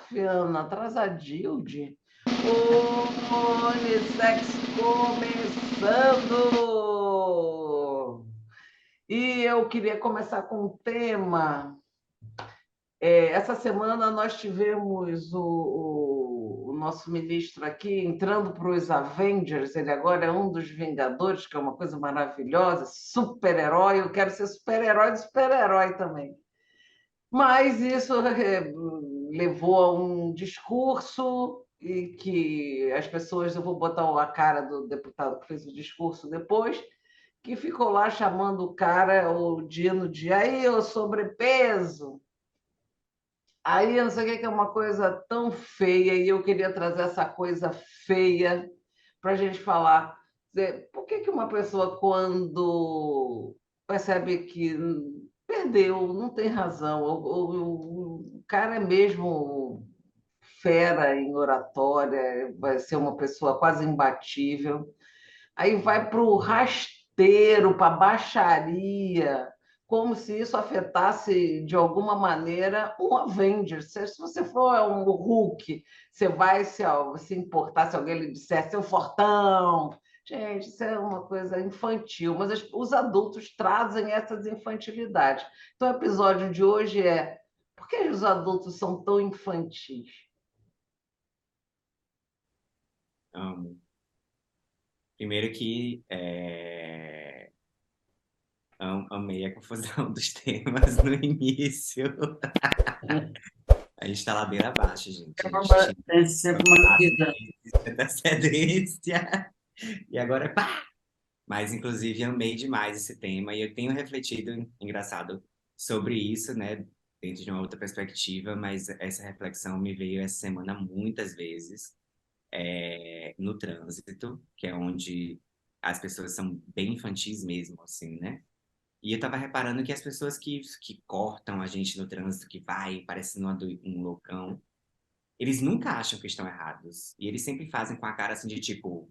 desafiando, atrasadilde. O Unissex começando! E eu queria começar com um tema. Essa semana nós tivemos o nosso ministro aqui entrando para os Avengers, ele agora é um dos Vingadores, que é uma coisa maravilhosa, super-herói. Eu quero ser super-herói do super-herói também. Mas isso levou a um discurso e que as pessoas, eu vou botar a cara do deputado que fez o discurso depois, que ficou lá chamando o cara, o Dino, de aí, o sobrepeso. Aí, eu não sei o que é uma coisa tão feia, e eu queria trazer essa coisa feia para a gente falar. Por que uma pessoa, quando percebe que perdeu, não tem razão, o cara é mesmo fera em oratória, vai ser uma pessoa quase imbatível, aí vai para o rasteiro, para a baixaria, como se isso afetasse de alguma maneira um Avenger. Se você for um Hulk, você vai se importar se alguém lhe disser seu fortão. Gente, isso é uma coisa infantil, mas os adultos trazem essas infantilidades. Então, o episódio de hoje é: por que os adultos são tão infantis? Amo. Primeiro que amei a confusão dos temas no início. A gente tá ladeira abaixo, gente. A gente tinha Tem sempre uma novidade. antecedência e agora é pá! Mas, inclusive, amei demais esse tema e eu tenho refletido, engraçado, sobre isso, né? Dentro de uma outra perspectiva, mas essa reflexão me veio essa semana muitas vezes no trânsito, que é onde as pessoas são bem infantis mesmo, assim, né? E eu tava reparando que as pessoas que cortam a gente no trânsito, que vai parecendo um loucão, eles nunca acham que estão errados. E eles sempre fazem com a cara assim de tipo,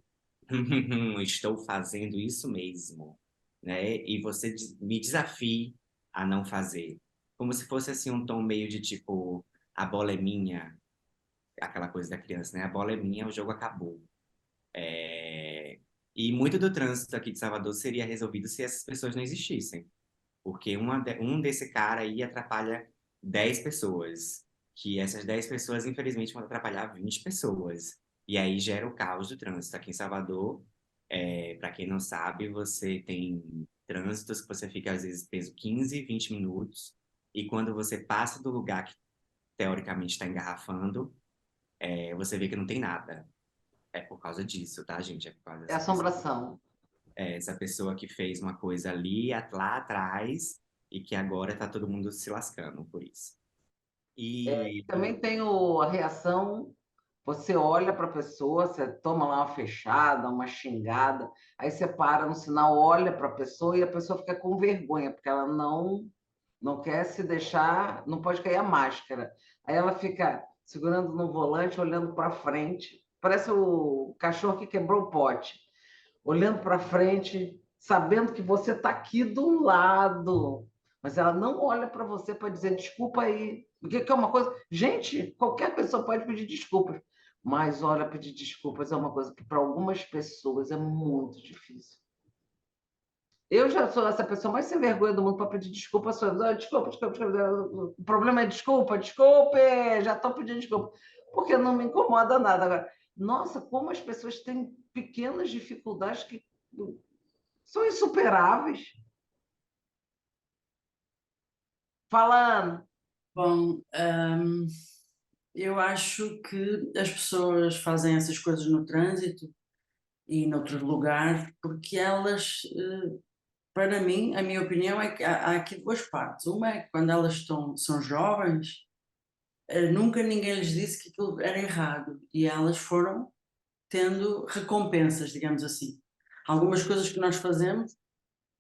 estou fazendo isso mesmo, né? E você me desafie a não fazer. Como se fosse assim um tom meio de tipo, a bola é minha, aquela coisa da criança, né? A bola é minha, o jogo acabou. É, E muito do trânsito aqui de Salvador seria resolvido se essas pessoas não existissem. Porque um desse cara aí atrapalha 10 pessoas. Que essas 10 pessoas, infelizmente, vão atrapalhar 20 pessoas. E aí gera o caos do trânsito. Aqui em Salvador, para quem não sabe, você tem trânsitos que você fica, às vezes, preso 15, 20 minutos. E quando você passa do lugar que teoricamente está engarrafando, você vê que não tem nada. É por causa disso, tá, gente? É por causa É dessa pessoa. assombração. Essa pessoa que fez uma coisa ali, lá atrás, e que agora tá todo mundo se lascando por isso. E Também tem a reação, você olha para a pessoa, você toma lá uma fechada, uma xingada, aí você para no sinal, olha para a pessoa e a pessoa fica com vergonha, porque ela não quer se deixar, não pode cair a máscara. Aí ela fica segurando no volante, olhando para frente, parece o cachorro que quebrou o pote, olhando para frente, sabendo que você está aqui do lado, mas ela não olha para você para dizer desculpa aí. Porque é uma coisa. Gente, qualquer pessoa pode pedir desculpas, mas olha, pedir desculpas é uma coisa que para algumas pessoas é muito difícil. Eu já sou essa pessoa mais sem vergonha do mundo para pedir desculpa. Desculpa, desculpa, desculpa. O problema é desculpa, desculpe, já estou pedindo desculpa, porque não me incomoda nada. Agora, nossa, como as pessoas têm pequenas dificuldades que são insuperáveis. Falando, Bom, eu acho que as pessoas fazem essas coisas no trânsito e noutros lugares porque elas, para mim, a minha opinião é que há aqui duas partes. Uma é que quando elas são jovens, nunca ninguém lhes disse que aquilo era errado e elas foram tendo recompensas, digamos assim. Algumas coisas que nós fazemos,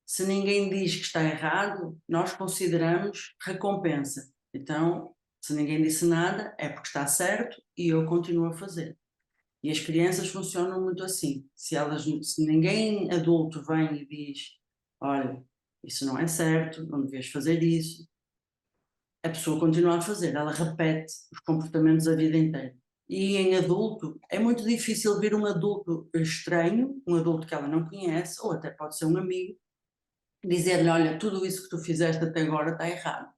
se ninguém diz que está errado, nós consideramos recompensa. Então, se ninguém disse nada, é porque está certo e eu continuo a fazer. E as crianças funcionam muito assim. Se ninguém adulto vem e diz, olha, isso não é certo, não devias fazer isso, a pessoa continua a fazer, ela repete os comportamentos a vida inteira. E em adulto, é muito difícil ver um adulto estranho, um adulto que ela não conhece, ou até pode ser um amigo, dizer-lhe, olha, tudo isso que tu fizeste até agora está errado.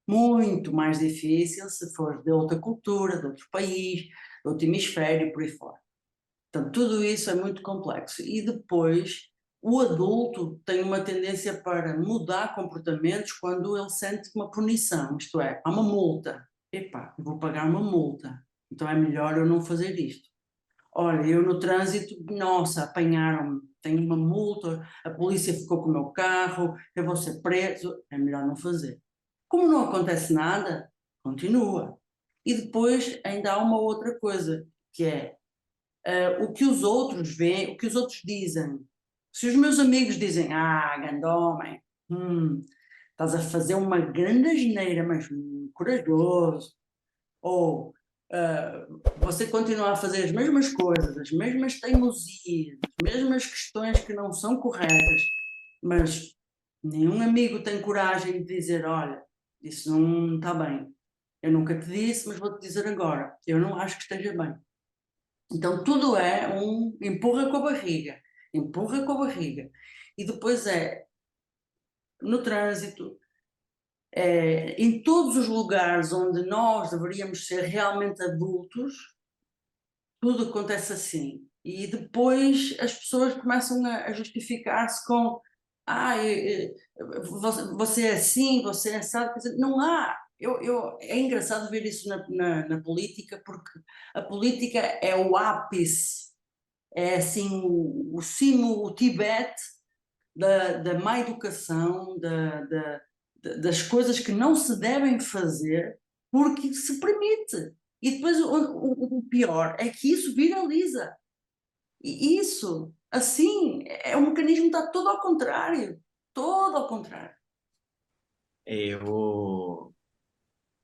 Muito mais difícil se for de outra cultura, de outro país, de outro hemisfério, por aí fora. Portanto, tudo isso é muito complexo. E depois, o adulto tem uma tendência para mudar comportamentos quando ele sente uma punição, isto é, há uma multa. Epá, eu vou pagar uma multa, então é melhor eu não fazer isto. Olha, eu no trânsito, nossa, apanharam-me, tenho uma multa, a polícia ficou com o meu carro, eu vou ser preso, é melhor não fazer. Como não acontece nada, continua. E depois ainda há uma outra coisa, que é o que os outros veem, o que os outros dizem. Se os meus amigos dizem, grande homem, estás a fazer uma grande asneira, mas corajoso, ou você continua a fazer as mesmas coisas, as mesmas teimosias, as mesmas questões que não são corretas, mas nenhum amigo tem coragem de dizer, olha, isso não está bem. Eu nunca te disse, mas vou-te dizer agora. Eu não acho que esteja bem. Então tudo é um empurra com a barriga, empurra com a barriga. E depois no trânsito, em todos os lugares onde nós deveríamos ser realmente adultos, tudo acontece assim. E depois as pessoas começam a justificar-se com você é assim, você é assado. Quer dizer, não há. É engraçado ver isso na política, porque a política é o ápice, é assim o cimo, o Tibete da má educação, das coisas que não se devem fazer porque se permite. E depois o pior é que isso viraliza. E isso, assim, é um mecanismo que está todo ao contrário. Todo ao contrário. Eu,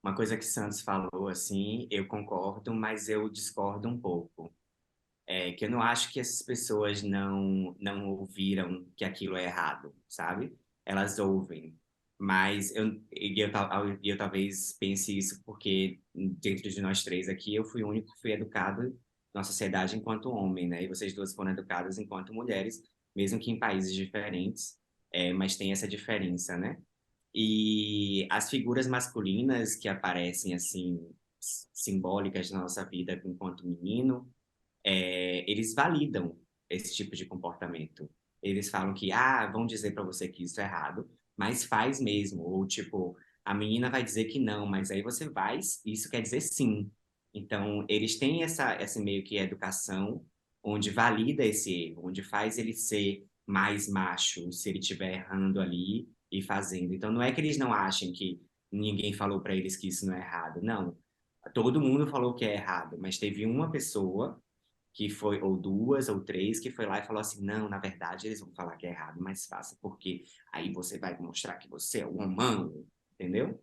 uma coisa que Santos falou, assim, eu concordo, mas eu discordo um pouco. É que eu não acho que essas pessoas não ouviram que aquilo é errado, sabe? Elas ouvem, mas eu talvez pense isso porque dentro de nós três aqui eu fui o único que fui educado na sociedade enquanto homem, né? E vocês duas foram educadas enquanto mulheres, mesmo que em países diferentes, mas tem essa diferença, né? E as figuras masculinas que aparecem assim simbólicas na nossa vida enquanto menino, eles validam esse tipo de comportamento. Eles falam que, vão dizer para você que isso é errado, mas faz mesmo. Ou, tipo, a menina vai dizer que não, mas aí você vai, isso quer dizer sim. Então, eles têm essa meio que educação onde valida esse erro, onde faz ele ser mais macho se ele estiver errando ali e fazendo. Então, não é que eles não achem que ninguém falou para eles que isso não é errado. Não. Todo mundo falou que é errado, mas teve uma pessoa que foi, ou duas, ou três, que foi lá e falou assim, não, na verdade eles vão falar que é errado, mas faça, porque aí você vai mostrar que você é um humano, entendeu?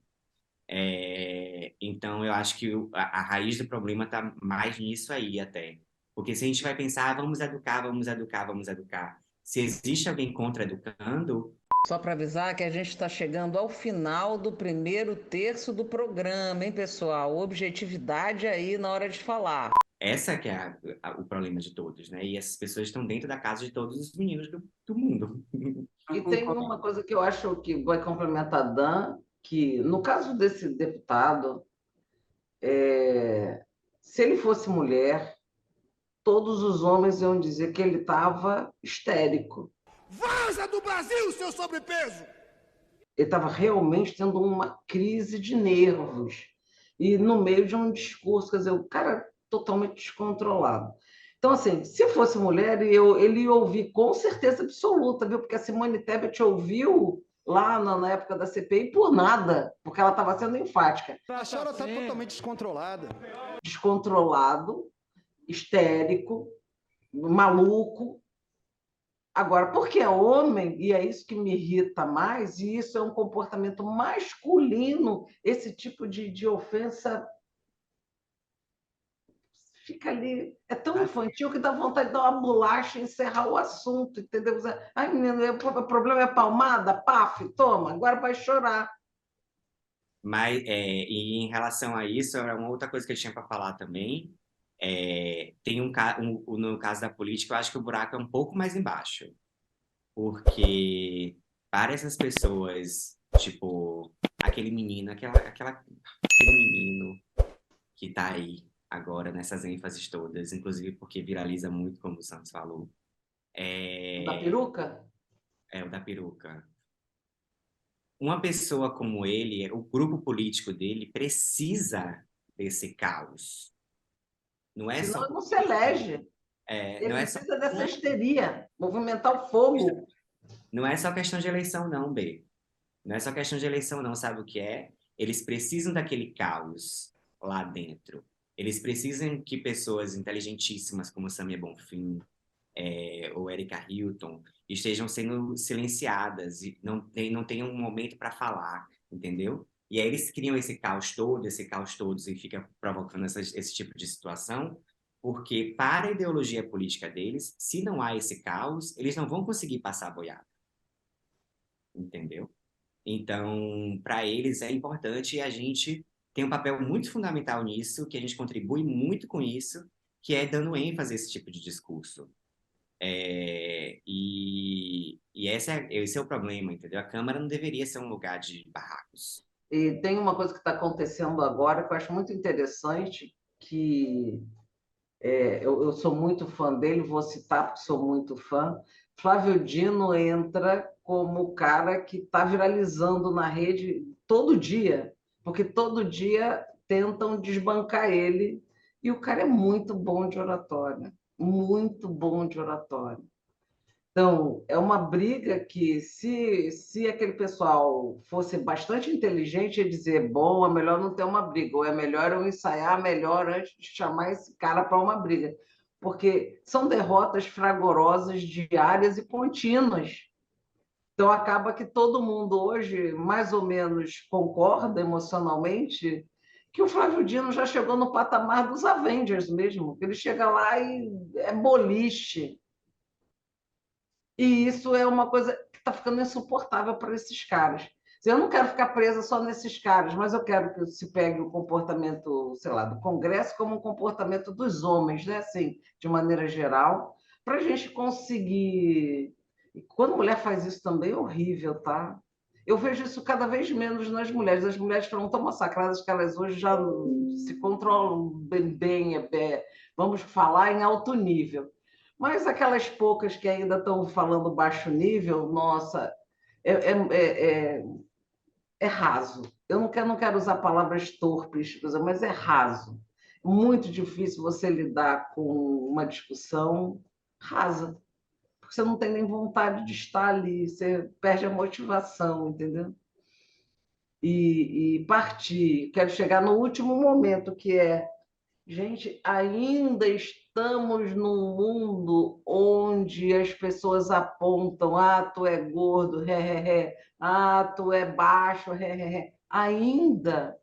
Então eu acho que a raiz do problema está mais nisso aí até. Porque se a gente vai pensar, vamos educar, vamos educar, vamos educar. Se existe alguém contra-educando, Só para avisar que a gente está chegando ao final do primeiro terço do programa, hein, pessoal? Objetividade aí na hora de falar. essa que é o problema de todos, né? E essas pessoas estão dentro da casa de todos os meninos do mundo. E tem uma coisa que eu acho que vai complementar a Dan, que no caso desse deputado, se ele fosse mulher, todos os homens iam dizer que ele estava histérico. Vaza do Brasil, seu sobrepeso! Ele estava realmente tendo uma crise de nervos. E no meio de um discurso, quer dizer, o cara totalmente descontrolado. Então, assim, se fosse mulher, ele ia ouvir com certeza absoluta, viu? Porque a Simone Tebet ouviu lá na época da CPI por nada, porque ela estava sendo enfática. A senhora está totalmente descontrolada. Descontrolado, histérico, maluco. Agora, porque é homem, e é isso que me irrita mais, e isso é um comportamento masculino, esse tipo de ofensa fica ali, é tão infantil que dá vontade de dar uma bolacha e encerrar o assunto, entendeu? Ai, menino, o problema é palmada, paf, toma, agora vai chorar. Mas, e em relação a isso, era uma outra coisa que eu tinha para falar também. Tem no caso da política, eu acho que o buraco é um pouco mais embaixo. Porque para essas pessoas, tipo, aquele menino, aquele menino que tá aí agora nessas ênfases todas, inclusive porque viraliza muito, como o Santos falou, Da é, peruca? é o da peruca. Uma pessoa como ele, o grupo político dele precisa desse caos. Não é Senão só ele não se porque, elege. não Ele é só, precisa dessa histeria, movimentar o fogo. não é só questão de eleição, não, B. Não é só questão de eleição, não, sabe o que é? Eles precisam daquele caos lá dentro. Eles precisam que pessoas inteligentíssimas como Samia Bonfim, ou Erika Hilton estejam sendo silenciadas e não tenham um momento para falar, entendeu? E aí eles criam esse caos todo, e fica provocando esse tipo de situação, porque para a ideologia política deles, se não há esse caos, eles não vão conseguir passar a boiada, entendeu? Então, para eles é importante e a gente tem um papel muito fundamental nisso, que a gente contribui muito com isso, que é dando ênfase a esse tipo de discurso. E esse é o problema, entendeu? A Câmara não deveria ser um lugar de barracos. E tem uma coisa que está acontecendo agora que eu acho muito interessante, que eu sou muito fã dele, vou citar porque sou muito fã. Flávio Dino entra como o cara que está viralizando na rede todo dia, porque todo dia tentam desbancar ele, e o cara é muito bom de oratória, muito bom de oratória. Então, é uma briga que, se aquele pessoal fosse bastante inteligente, ia dizer: bom, é melhor não ter uma briga, ou é melhor eu ensaiar melhor antes de chamar esse cara para uma briga. Porque são derrotas fragorosas, diárias e contínuas. Então, acaba que todo mundo hoje, mais ou menos, concorda emocionalmente que o Flávio Dino já chegou no patamar dos Avengers mesmo, que ele chega lá e é boliche, e isso é uma coisa que está ficando insuportável para esses caras. Eu não quero ficar presa só nesses caras, mas eu quero que se pegue o comportamento, sei lá, do Congresso como um comportamento dos homens, né? Assim, de maneira geral, para a gente conseguir. E quando a mulher faz isso também é horrível, tá? Eu vejo isso cada vez menos nas mulheres. As mulheres estão tão massacradas que elas hoje já se controlam bem, vamos falar em alto nível. Mas aquelas poucas que ainda estão falando baixo nível, nossa, é, é, é, é é raso. Eu não quero usar palavras torpes, mas é raso. Muito difícil você lidar com uma discussão rasa, porque você não tem nem vontade de estar ali, você perde a motivação, entendeu? E partir, quero chegar no último momento, que é: gente, ainda estamos num mundo onde as pessoas apontam: ah, tu é gordo, ah, tu é baixo, Ainda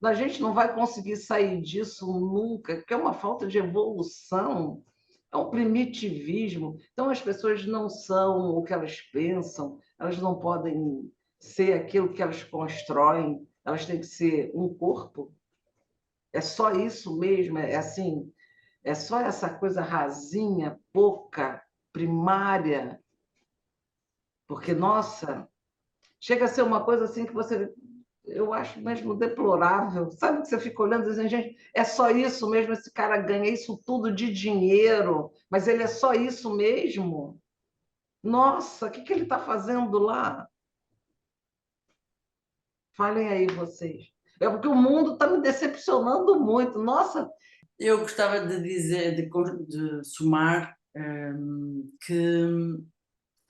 a gente não vai conseguir sair disso nunca, porque é uma falta de evolução, é um primitivismo. Então, as pessoas não são o que elas pensam, elas não podem ser aquilo que elas constroem, elas têm que ser um corpo. É só isso mesmo, é assim, é só essa coisa rasinha, pouca, primária, porque, nossa, chega a ser uma coisa assim que você, eu acho mesmo deplorável. Sabe que você fica olhando e dizendo: gente, é só isso mesmo, esse cara ganha isso tudo de dinheiro, mas ele é só isso mesmo? Nossa, o que ele está fazendo lá? Falem aí vocês. É porque o mundo está me decepcionando muito. Nossa, Eu gostava de dizer, de somar, que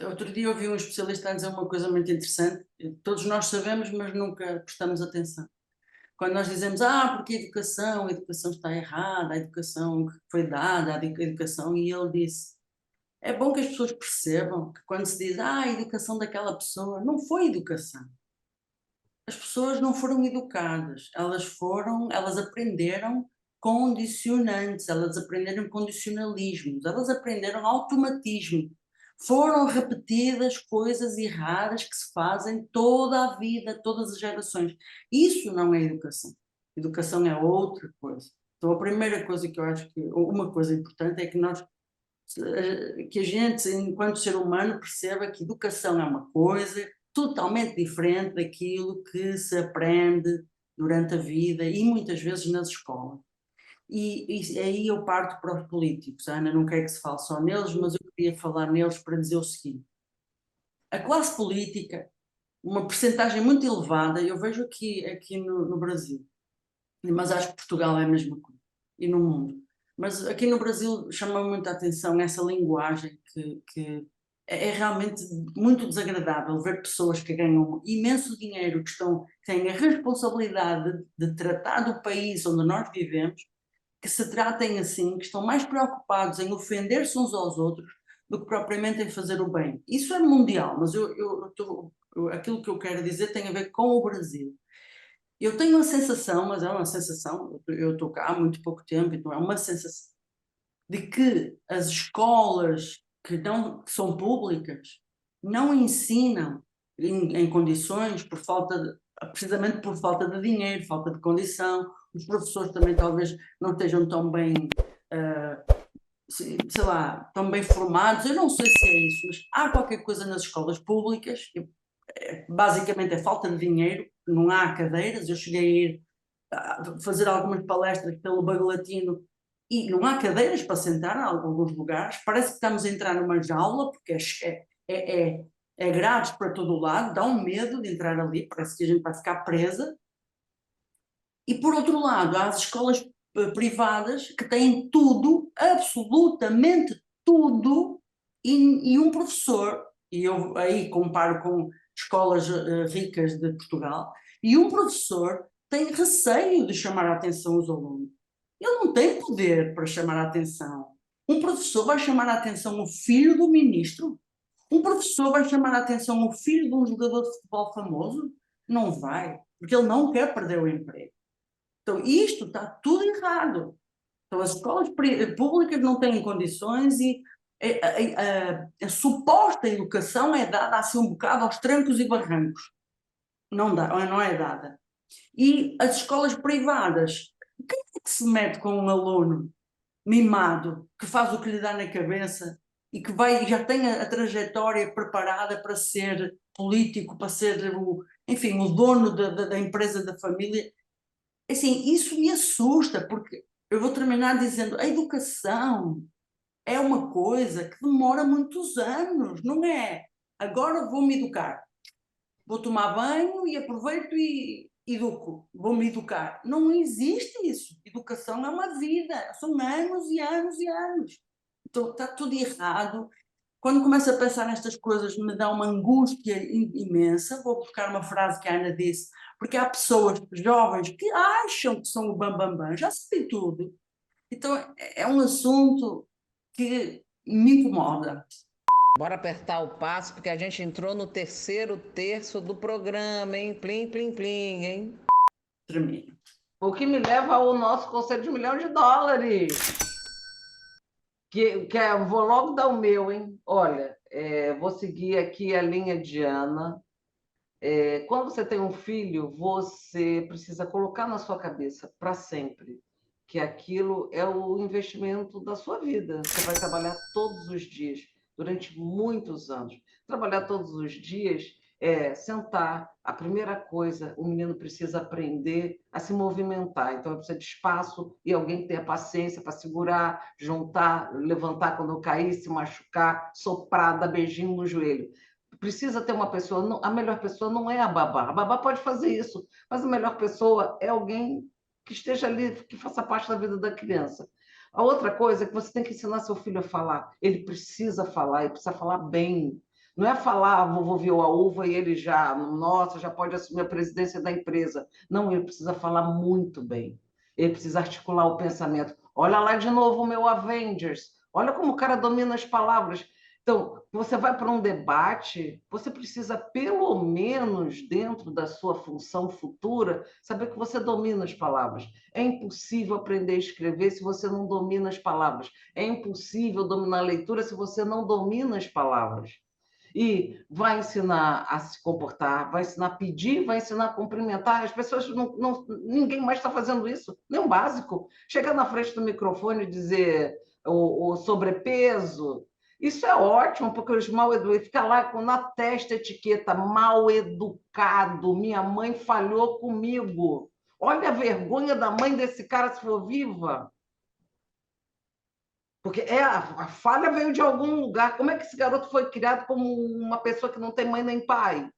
outro dia ouvi um especialista a dizer uma coisa muito interessante. Todos nós sabemos, mas nunca prestamos atenção. Quando nós dizemos: porque a educação está errada, a educação que foi dada, a educação, e ele disse: é bom que as pessoas percebam que quando se diz: a educação daquela pessoa, não foi educação. As pessoas não foram educadas, elas aprenderam condicionantes, elas aprenderam condicionalismos, elas aprenderam automatismo. Foram repetidas coisas erradas que se fazem toda a vida, todas as gerações. Isso não é educação. Educação é outra coisa. Então, a primeira coisa que eu acho que, uma coisa importante é que que a gente, enquanto ser humano, perceba que educação é uma coisa totalmente diferente daquilo que se aprende durante a vida e muitas vezes nas escolas. E aí eu parto para os políticos, Ana, não quero que se fale só neles, mas eu queria falar neles para dizer o seguinte: a classe política, uma percentagem muito elevada, eu vejo aqui no Brasil, mas acho que Portugal é a mesma coisa, e no mundo. Mas aqui no Brasil chama muita atenção essa linguagem que é realmente muito desagradável ver pessoas que ganham imenso dinheiro, que têm a responsabilidade de tratar do país onde nós vivemos, que se tratem assim, que estão mais preocupados em ofender-se uns aos outros do que propriamente em fazer o bem. Isso é mundial, mas aquilo que eu quero dizer tem a ver com o Brasil. Eu tenho a sensação, mas é uma sensação, eu estou cá há muito pouco tempo, então é uma sensação de que as escolas que são públicas não ensinam em condições precisamente por falta de dinheiro, falta de condição. Os professores também talvez não estejam tão bem, sei lá, tão bem formados. Eu não sei se é isso, mas há qualquer coisa nas escolas públicas, basicamente é falta de dinheiro, não há cadeiras. Eu cheguei a ir fazer algumas palestras pelo Bagalatino e não há cadeiras para sentar em alguns lugares, parece que estamos a entrar numa jaula, porque é grades para todo o lado, dá um medo de entrar ali, parece que a gente vai ficar presa. E por outro lado, há as escolas privadas que têm tudo, absolutamente tudo, e um professor, e eu aí comparo com escolas ricas de Portugal, e um professor tem receio de chamar a atenção aos alunos. Ele não tem poder para chamar a atenção. Um professor vai chamar a atenção o filho do ministro? Um professor vai chamar a atenção o filho de um jogador de futebol famoso? Não vai, porque ele não quer perder o emprego. Então, isto está tudo errado. Então, as escolas públicas não têm condições e a suposta educação é dada assim um bocado aos trancos e barrancos. Não é dada. E as escolas privadas, quem é que se mete com um aluno mimado, que faz o que lhe dá na cabeça e que já tem a trajetória preparada para ser político, para ser enfim, o dono da empresa da família? Assim, isso me assusta, porque eu vou terminar dizendo: a educação é uma coisa que demora muitos anos, não é? Agora vou-me educar, vou tomar banho e aproveito e educo, vou-me educar. Não existe isso. Educação é uma vida, são anos e anos e anos. Então está tudo errado. Quando começo a pensar nestas coisas, me dá uma angústia imensa. Vou buscar uma frase que a Ana disse, porque há pessoas jovens que acham que são o bam, já sei tudo. Então é um assunto que me incomoda. Bora apertar o passo, porque a gente entrou no terceiro terço do programa, hein? Plim, plim, plim, hein? Termino. O que me leva ao nosso conselho de US$ 1 milhão. Vou logo dar o meu, hein? Olha, vou seguir aqui a linha de Ana. Quando você tem um filho, você precisa colocar na sua cabeça para sempre que aquilo é o investimento da sua vida. Você vai trabalhar todos os dias, durante muitos anos. Trabalhar todos os dias é sentar. A primeira coisa, o menino precisa aprender a se movimentar. Então, precisa de espaço e alguém que tenha paciência para segurar, juntar, levantar quando cair, se machucar, soprar, dar beijinho no joelho. Precisa ter uma pessoa, a melhor pessoa não é a babá pode fazer isso, mas a melhor pessoa é alguém que esteja ali, que faça parte da vida da criança. A outra coisa é que você tem que ensinar seu filho a falar. Ele precisa falar, ele precisa falar bem. Não é falar, vovô viu a uva e ele já, nossa, já pode assumir a presidência da empresa. Não, ele precisa falar muito bem. Ele precisa articular o pensamento. Olha lá de novo o meu Avengers. Olha como o cara domina as palavras. Então, você vai para um debate, você precisa, pelo menos dentro da sua função futura, saber que você domina as palavras. É impossível aprender a escrever se você não domina as palavras. É impossível dominar a leitura se você não domina as palavras. E vai ensinar a se comportar, vai ensinar a pedir, vai ensinar a cumprimentar. As pessoas ninguém mais está fazendo isso, nem o básico. Chegar na frente do microfone e dizer o sobrepeso, isso é ótimo, porque os mal educados ficam lá na testa a etiqueta mal educado. Minha mãe falhou comigo. Olha a vergonha da mãe desse cara se for viva. Porque a falha veio de algum lugar. Como é que esse garoto foi criado como uma pessoa que não tem mãe nem pai?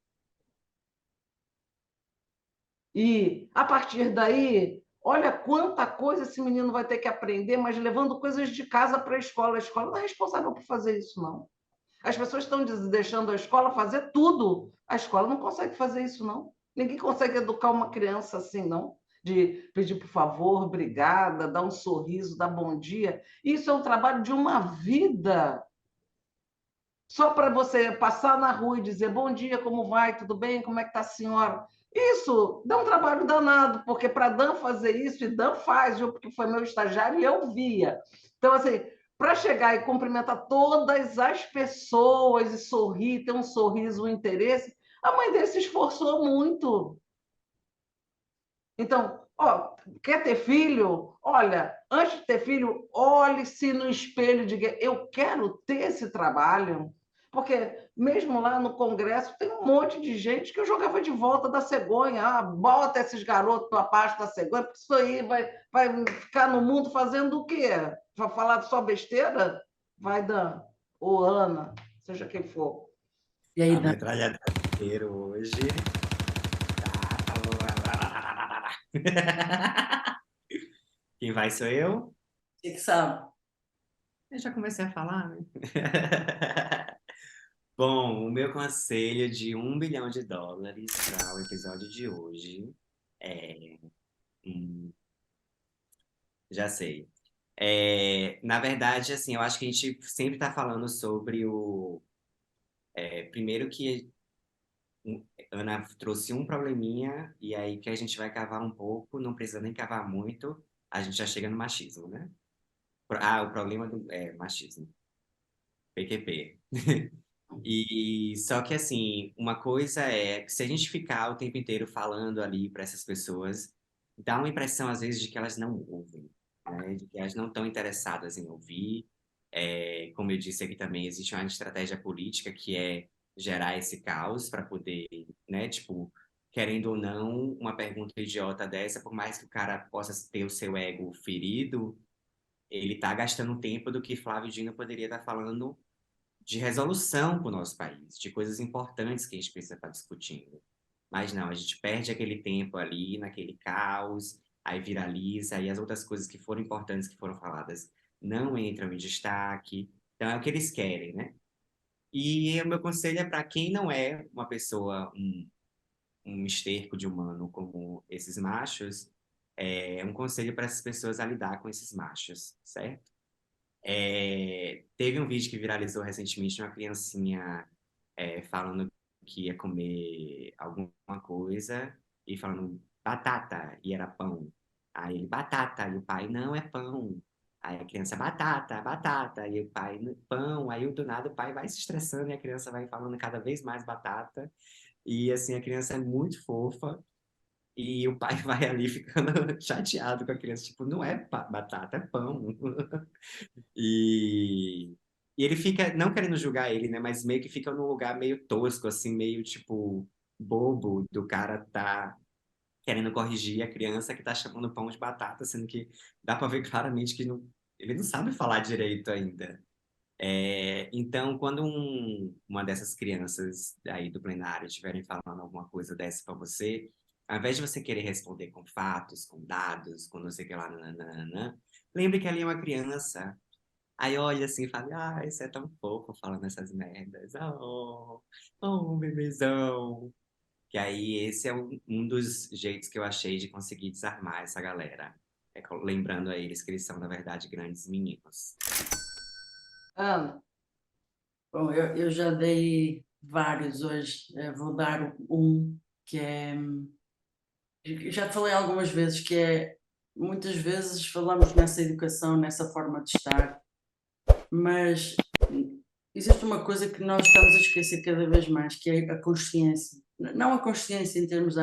E, a partir daí, olha quanta coisa esse menino vai ter que aprender, mas levando coisas de casa para a escola. A escola não é responsável por fazer isso, não. As pessoas estão deixando a escola fazer tudo. A escola não consegue fazer isso, não. Ninguém consegue educar uma criança assim, não. De pedir por favor, obrigada, dar um sorriso, dar bom dia. Isso é um trabalho de uma vida. Só para você passar na rua e dizer bom dia, como vai, tudo bem, como é que está a senhora? Isso dá um trabalho danado, porque para Dan fazer isso, e Dan faz, viu, porque foi meu estagiário e eu via. Então, assim, para chegar e cumprimentar todas as pessoas e sorrir, ter um sorriso, um interesse, a mãe dele se esforçou muito. Então, ó, quer ter filho? Olha, antes de ter filho, olhe-se no espelho e diga: eu quero ter esse trabalho. Porque mesmo lá no Congresso tem um monte de gente que eu jogava de volta da cegonha. Ah, bota esses garotos para parte da cegonha, porque isso aí vai ficar no mundo fazendo o quê? Vai falar só besteira? Vai, Dan, ou Ana, seja quem for. E aí, A Dan, metralhadeira hoje. Quem vai sou eu? você que sabe? Eu já comecei a falar, né? Bom, o meu conselho de US$ 1 bilhão para o episódio de hoje é. hum, já sei. Na verdade, assim, eu acho que a gente sempre está falando sobre o. Primeiro que Ana trouxe um probleminha, e aí que a gente vai cavar um pouco, não precisa nem cavar muito, a gente já chega no machismo, né? O problema do machismo, PQP. E só que assim, uma coisa é que se a gente ficar o tempo inteiro falando ali para essas pessoas, dá uma impressão às vezes de que elas não ouvem, né? De que elas não estão interessadas em ouvir. Como eu disse aqui também, existe uma estratégia política que é gerar esse caos para poder, né? Tipo, querendo ou não, uma pergunta idiota dessa, por mais que o cara possa ter o seu ego ferido, ele está gastando tempo do que Flávio Dino poderia estar falando de resolução para o nosso país, de coisas importantes que a gente precisa estar discutindo. Mas não, a gente perde aquele tempo ali, naquele caos, aí viraliza, aí as outras coisas que foram importantes, que foram faladas, não entram em destaque. Então é o que eles querem, né? E o meu conselho é para quem não é uma pessoa, um esterco de humano como esses machos, é um conselho para essas pessoas a lidar com esses machos, certo? Teve um vídeo que viralizou recentemente de uma criancinha falando que ia comer alguma coisa e falando batata, e era pão. Aí ele, batata, e o pai, não, é pão. Aí a criança, batata, batata, e o pai, pão. Aí do nada o pai vai se estressando e a criança vai falando cada vez mais batata. E assim, a criança é muito fofa. E o pai vai ali ficando chateado com a criança, tipo, não é batata, é pão. E, e ele fica, não querendo julgar ele, né? Mas meio que fica num lugar meio tosco, assim, meio tipo bobo do cara tá querendo corrigir a criança que tá chamando pão de batata, sendo que dá pra ver claramente que ele não sabe falar direito ainda. Então, quando uma dessas crianças aí do plenário estiverem falando alguma coisa dessa pra você, ao invés de você querer responder com fatos, com dados, com não sei o que lá, nananana, lembre que ali é uma criança. Aí olha assim e fala, ah, isso é tão fofo falando essas merdas. Oh, bebezão. Que aí esse é um dos jeitos que eu achei de conseguir desarmar essa galera. Lembrando a eles que eles são, na verdade, grandes meninos. Ana, Bom, eu já dei vários hoje, vou dar um que é. Já falei algumas vezes que é. Muitas vezes falamos nessa educação, nessa forma de estar, mas existe uma coisa que nós estamos a esquecer cada vez mais, que é a consciência. Não a consciência em termos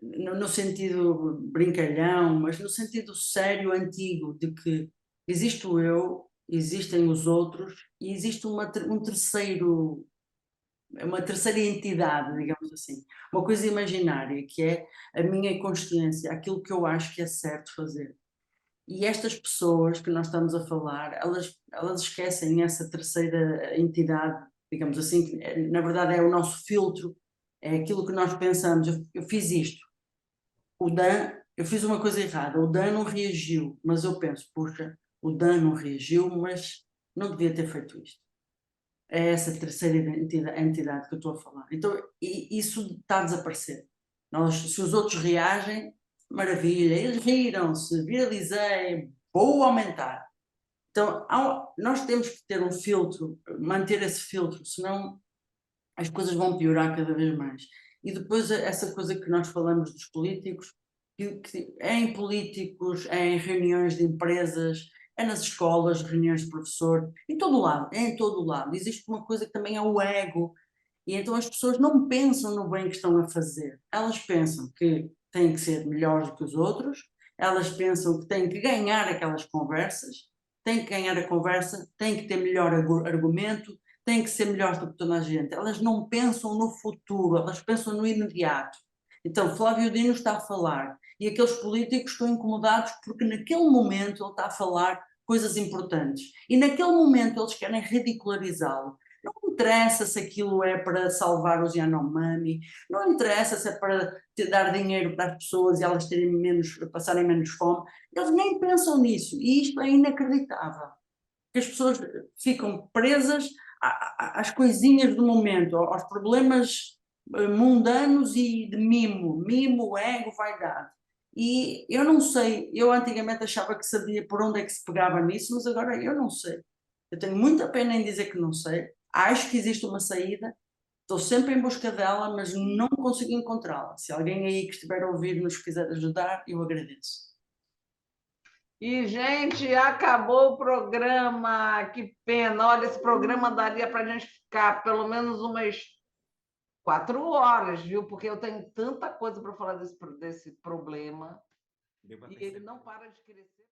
no sentido brincalhão, mas no sentido sério, antigo, de que existe o eu, existem os outros e existe um terceiro, uma terceira entidade, digamos assim, uma coisa imaginária, que é a minha consciência, aquilo que eu acho que é certo fazer. E estas pessoas que nós estamos a falar, elas esquecem essa terceira entidade, digamos assim, que na verdade é o nosso filtro, é aquilo que nós pensamos. Eu fiz isto, eu fiz uma coisa errada, o Dan não reagiu, mas eu penso, puxa, o Dan não reagiu, mas não devia ter feito isto. É essa terceira entidade que eu estou a falar. Então, isso está a desaparecer. Se os outros reagem, maravilha, eles riram-se, viralizei, vou aumentar. Então, nós temos que ter um filtro, manter esse filtro, senão as coisas vão piorar cada vez mais. E depois essa coisa que nós falamos dos políticos, que é em políticos, é em reuniões de empresas, é nas escolas, reuniões de professor, em todo lado, é em todo lado. Existe uma coisa que também é o ego. E então as pessoas não pensam no bem que estão a fazer. Elas pensam que têm que ser melhores do que os outros, elas pensam que têm que ganhar aquelas conversas, têm que ganhar a conversa, têm que ter melhor argumento, têm que ser melhores do que toda a gente. Elas não pensam no futuro, elas pensam no imediato. Então, Flávio Dino está a falar e aqueles políticos estão incomodados porque naquele momento ele está a falar coisas importantes e naquele momento eles querem ridicularizá-lo. Não interessa se aquilo é para salvar os Yanomami, não interessa se é para dar dinheiro para as pessoas e elas passarem menos fome. Eles nem pensam nisso e isto é inacreditável. Que as pessoas ficam presas às coisinhas do momento, aos problemas mundanos e de mimo, ego, vaidade. E eu não sei, eu antigamente achava que sabia por onde é que se pegava nisso, mas agora eu não sei. Eu tenho muita pena em dizer que não sei. Acho que existe uma saída, estou sempre em busca dela, mas não consigo encontrá-la. Se alguém aí que estiver a ouvir nos quiser ajudar, eu agradeço. E, gente, acabou o programa. Que pena. Olha, esse programa daria para a gente ficar pelo menos umas 4 horas, viu? Porque eu tenho tanta coisa para falar desse problema. E ele não para de crescer.